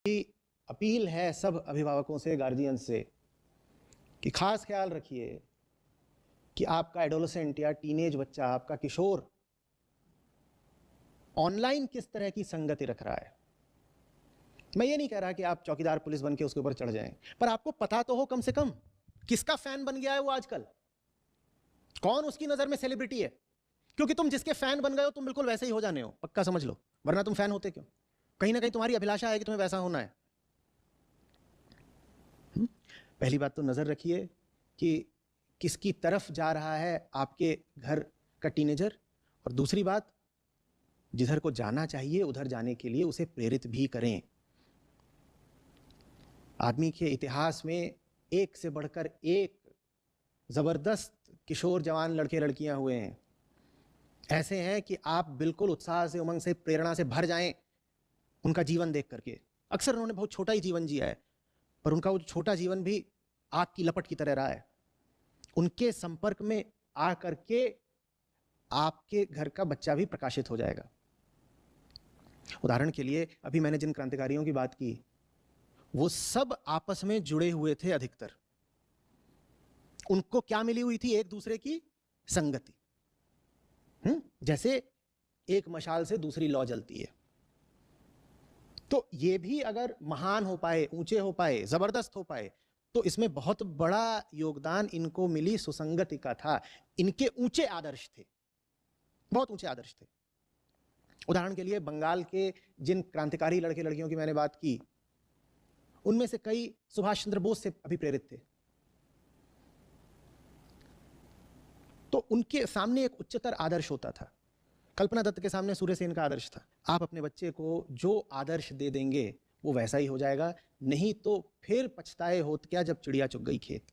Appeal है सब अभिभावकों से, गार्जियन से, कि खास ख्याल रखिए कि आपका एडोलेसेंट या टीनेज बच्चा, आपका किशोर ऑनलाइन किस तरह की संगति रख रहा है। मैं ये नहीं कह रहा कि आप चौकीदार पुलिस बन के उसके ऊपर चढ़ जाएं, पर आपको पता तो हो कम से कम किसका फैन बन गया है वो आजकल, कौन उसकी नजर में सेलिब्रिटी है। क्योंकि तुम जिसके फैन बन गए हो तुम बिल्कुल वैसे ही हो जाने हो, पक्का समझ लो, वरना तुम फैन होते क्यों? कहीं ना कहीं तुम्हारी अभिलाषा है कि तुम्हें वैसा होना है। पहली बात तो नजर रखिए कि किसकी तरफ जा रहा है आपके घर का टीनेजर, और दूसरी बात, जिधर को जाना चाहिए उधर जाने के लिए उसे प्रेरित भी करें। आदमी के इतिहास में एक से बढ़कर एक जबरदस्त किशोर जवान लड़के लड़कियां हुए हैं, ऐसे हैं कि आप बिल्कुल उत्साह से, उमंग से, प्रेरणा से भर जाएं उनका जीवन देख करके। अक्सर उन्होंने बहुत छोटा ही जीवन जिया है, पर उनका वो छोटा जीवन भी आग की लपट की तरह रहा है। उनके संपर्क में आ करके आपके घर का बच्चा भी प्रकाशित हो जाएगा। उदाहरण के लिए, अभी मैंने जिन क्रांतिकारियों की बात की वो सब आपस में जुड़े हुए थे अधिकतर। उनको क्या मिली हुई थी? एक दूसरे की संगति। जैसे एक मशाल से दूसरी लौ जलती है। तो ये भी अगर महान हो पाए, ऊंचे हो पाए, जबरदस्त हो पाए, तो इसमें बहुत बड़ा योगदान इनको मिली सुसंगति का था। इनके ऊंचे आदर्श थे, बहुत ऊंचे आदर्श थे। उदाहरण के लिए, बंगाल के जिन क्रांतिकारी लड़के लड़कियों की मैंने बात की, उनमें से कई सुभाष चंद्र बोस से अभिप्रेरित थे। तो उनके सामने एक उच्चतर आदर्श होता था। कल्पना दत्त के सामने सूर्यसेन का आदर्श था। आप अपने बच्चे को जो आदर्श दे देंगे वो वैसा ही हो जाएगा, नहीं तो फिर पछताए होत क्या जब चिड़िया चुग गई खेत।